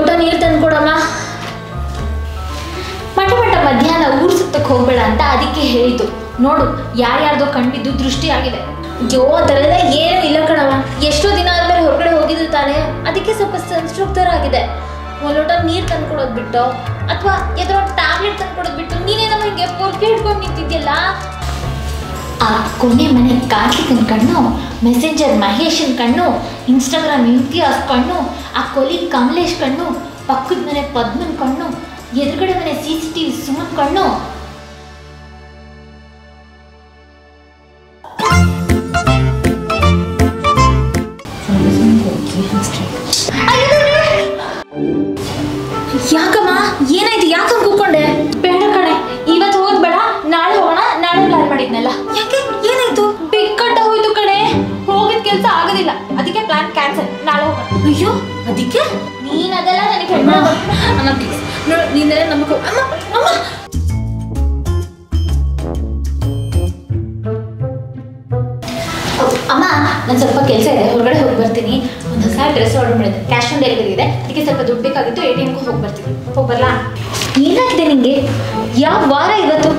ಲೋಟ ನೀರು ತಂದ್ಕೊಡಮ್ಮ. ಮಠ ಮಧ್ಯಾಹ್ನ ಊರು ಸುತ್ತಕ್ಕೆ ಹೋಗ್ಬೇಡ ಅಂತ ಅದಕ್ಕೆ ಹೇಳಿತು. ನೋಡು ಯಾರ್ಯಾರ್ದೋ ಕಣ್ಬಿದ್ದು ದೃಷ್ಟಿ ಆಗಿದೆ. ಅಯ್ಯೋ ಆ ಥರ ಎಲ್ಲ ಏನೂ ಇಲ್ಲ ಕಣವ. ಎಷ್ಟೋ ದಿನ ಆದ್ಮೇಲೆ ಹೊರಗಡೆ ಹೋಗಿದ್ದು ತಾನೆ, ಅದಕ್ಕೆ ಸ್ವಲ್ಪ ಸನ್ಸ್ಟ್ರೋಕ್ ಥರ ಆಗಿದೆ. ಒಂದು ಲೋಟ ನೀರು ತಂದ್ಕೊಡೋದು ಬಿಟ್ಟು ಅಥವಾ ಯಾವ್ದೋ ಟ್ಯಾಬ್ಲೆಟ್ ತಂದ್ಕೊಡೋದು ಬಿಟ್ಟು ನೀನೇನಮ್ಮ ಹಿಂಗೆ ಪೊರ್ಕೆ ಹಿಡ್ಕೊಂಡು ನಿಂತಿದ್ಯಲ್ಲ. ಆ ಕೊನೆ ಮನೆ ಕಾರ್ತಿಕನ ಕಣ್ಣು, ಮೆಸೆಂಜರ್ ಮಹೇಶನ್ ಕಣ್ಣು, ಇನ್ಸ್ಟಾಗ್ರಾಮ್ ಇಮ್ತಿಯಾಸ್ ಕಣ್ಣು, ಆ ಕೊಲಿ ಕಮಲೇಶ್ ಕಣ್ಣು, ಪಕ್ಕದ ಮನೆ ಪದ್ಮನ್ ಕಣ್ಣು, ಎದುರುಗಡೆ ಮನೆ CCTV ಸುಮನ್ ಕಣ್ಣು. ಯಾಕಮ್ಮ ಏನಾಯ್ತು? ಯಾಕೆ ಕೂತ್ಕೊಂಡೆ? ಬೇಡ ಕಣೆ, ಇವತ್ತು ಹೋಗ್ಬೇಡ, ನಾಳೆ ಹೋಗೋಣ. ನಾಳೆ ಪ್ಲಾನ್ ಮಾಡಿದ್ನಲ್ಲ. ಯಾಕೆ ಏನಾಯ್ತು? ಬಿಕ್ಕಟ್ಟ ಹೋಯ್ತು ಕಣೆ. ಹೋಗಿದ ಕೆಲಸ ಆಗೋದಿಲ್ಲ, ಅದಕ್ಕೆ ಪ್ಲಾನ್ ಕ್ಯಾನ್ಸಲ್. ನಾಳೆ ಹೋಗೋಣ. ಅಯ್ಯೋ ಅದಕ್ಕೆ ನೀನ್ ಅದೆಲ್ಲ ನನಗೆ ಅಮ್ಮ ಪ್ಲೀಸ್ ನೋಡು, ನೀನೆಲ್ಲ ನಮಗೂ ಅಮ್ಮ ಅಮ್ಮ ಅಮ್ಮ ನಾನು ಸ್ವಲ್ಪ ಕೆಲಸ ಇದೆ, ಹೊರಗಡೆ ಹೋಗಿ ಬರ್ತೀನಿ. ಒಂದು ಹೊಸ ಡ್ರೆಸ್ ಆರ್ಡರ್ ಮಾಡಿದ್ದೆ, ಕ್ಯಾಶ್ ಆನ್ ಡೆಲಿವರಿ ಇದೆ, ಅದಕ್ಕೆ ಸ್ವಲ್ಪ ದುಡ್ಡು ಬೇಕಾಗಿತ್ತು. ATMಗೆ ಹೋಗಿ ಬರ್ತೀನಿ. ಹೋಗ್ಬರ್ಲಾ? ಏನಾಗಿದೆ ನಿಂಗೆ? ಯಾವ ವಾರ ಇವತ್ತು?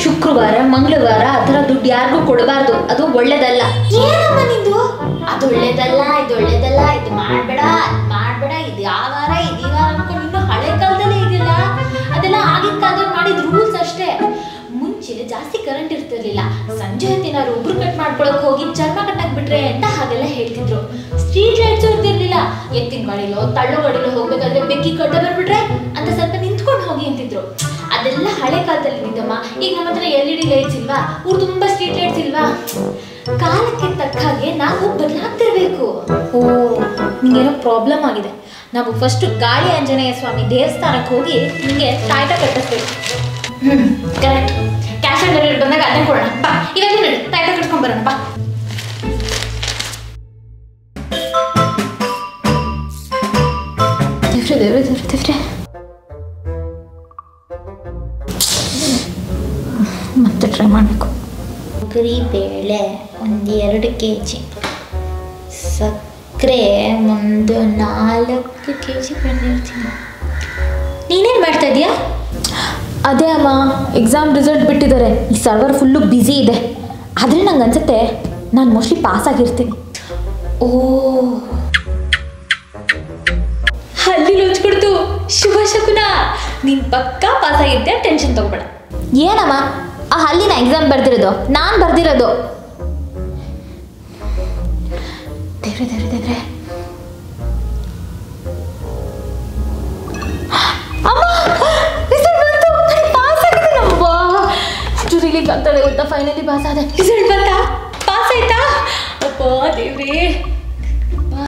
ಶುಕ್ರವಾರ ಮಂಗಳವಾರ ಆ ಥರ ದುಡ್ಡು ಯಾರಿಗೂ ಕೊಡಬಾರ್ದು, ಅದು ಒಳ್ಳೇದಲ್ಲ. ಏನಮ್ಮ ನಿಂದು? ಅದು ಒಳ್ಳೇದಲ್ಲ, ಇದು ಒಳ್ಳೇದಲ್ಲ, ಇದು ಮಾಡಬೇಡ, ಅದು ಮಾಡಬೇಡ, ಇದು ಯಾವ ವಾರ ಇದು ಈ ವಾರ ಅನ್ಕೊಂಡು ಇನ್ನೂ ಹಳೆ ಕಾಲದಲ್ಲೇ ಇದೆಯಲ್ಲ. ಅದೆಲ್ಲ ಆಗಿನ ಕಾಲದಲ್ಲಿ ಮಾಡಿದ ರೂಲ್ಸ್ ಅಷ್ಟೇ. ಮುಂಚೆ ಜಾಸ್ತಿ ಕರೆಂಟ್ ಇರ್ತಿರ್ಲಿಲ್ಲ, ಸಂಜೆ ಹೊತ್ತಿನಾರು ಒಬ್ರು ಕಟ್ ಮಾಡ್ಕೊಳಕ್ ಹೋಗಿ ಚರ್ಮ ಕಟ್ಟಾಕ್ ಬಿಟ್ರೆ ಅಂತ ಹಾಗೆಲ್ಲ ಹೇಳ್ತಿದ್ರು. ಸ್ಟ್ರೀಟ್ ಲೈಟ್ಸ್ ಇರ್ತಿರ್ಲಿಲ್ಲ, ಎತ್ತಿನ ಗಾಡಿಲೋ ತಳ್ಳೋ ಗಾಡಿಲೋ ಹೋಗ್ಬೇಕಾದ್ರೆ ಬೆಕ್ಕಿ ಕಟ್ಟ ಬರ್ಬಿಟ್ರೆ ಅಂತ ಸ್ವಲ್ಪ ನಿಂತ್ಕೊಂಡು ಹೋಗಿ ಅಂತಿದ್ರು. ಅದೆಲ್ಲ ಹಳೆ ಕಾಲದಲ್ಲಿ ನಿಂತಮ್ಮ. ಈಗ ನಮ್ಮ ಹತ್ರ LED ಲೈಟ್ಸ್ ಇಲ್ವಾ, ಊರು ತುಂಬಾ ಸ್ಟ್ರೀಟ್ ಲೈಟ್ಸ್ ಇಲ್ವಾ. ಕಾಲಕ್ಕೆ ತಕ್ಕ ಹಾಗೆ ನಾವು ಬದಲಾಗ್ತಿರ್ಬೇಕು. ಓ ನಿಂಗೇನೋ ಪ್ರಾಬ್ಲಮ್ ಆಗಿದೆ. ನಾವು ಫಸ್ಟ್ ಗಾಳಿ ಆಂಜನೇಯ ಸ್ವಾಮಿ ದೇವಸ್ಥಾನಕ್ಕೆ ಹೋಗಿ ನಿಂಗೆ ತಾಯ್ತ ಕಟ್ಟಿಸ್ಬೇಕು. ಕರೆಕ್ಟ್. ಕ್ಯಾಶ್ ಆನ್ ಡೆಲಿವರಿ ಬಂದಾಗ ಅದನ್ನ ಕೊಡೋಣ ಬಾ. ಇವಾಗ ನೋಡಿ ತಾಯ್ತ ಕಟ್ಕೊಂಡ್ ಬರೋಣ ಬಾ. ದೇವ್ರೆ ಮತ್ತೆ ಟ್ರೈ ಮಾಡಬೇಕು. ತೊಗರಿ ಬೇಳೆ 1-2 kg, ಸಕ್ಕರೆ 1-4 kg ಬೆಳೆದಿರ್ತೀನಿ. ನೀನೇನು ಮಾಡ್ತಾ ಇದೀಯಾ? ಅದೇ ಅಮ್ಮ, ಎಕ್ಸಾಮ್ ರಿಸಲ್ಟ್ ಬಿಟ್ಟಿದ್ದಾರೆ. ಈ ಸರ್ವರ್ ಫುಲ್ಲು ಬ್ಯುಸಿ ಇದೆ. ಆದರೆ ನಂಗೆ ಅನ್ಸುತ್ತೆ ನಾನು ಮೋಸ್ಟ್ಲಿ ಪಾಸ್ ಆಗಿರ್ತೀನಿ. ಓ ಅಲ್ಲಿ ಲೋಚ್ಕೊಡ್ತು. ಶುಭ ಶಕುನ. ನೀನು ಪಕ್ಕಾ ಪಾಸ್ ಆಗಿರ್ತೀಯ, ಟೆನ್ಷನ್ ತಗೋಬೇಡ. ಏನಮ್ಮ ಆ ಹಲ್ಲಿನ ಎಕ್ಸಾಮ್ ಬರ್ದಿರೋದು? ನಾನು ಬರ್ದಿರೋದು. ದೇವ್ರೆ ದೇವ್ರೆ ದೇವ್ರೆ. ರಿಲೀಕ್ ಆಗ್ತಾಳೆ ಗೊತ್ತಾ? ಫೈನಲಿ ಪಾಸ್ ಆದೆ. ರಿಸಲ್ಟ್ ಬಂತಾ? ಪಾಸ್ ಆಯ್ತಾ? ಅಪ್ಪ ದೇವ್ರೇ.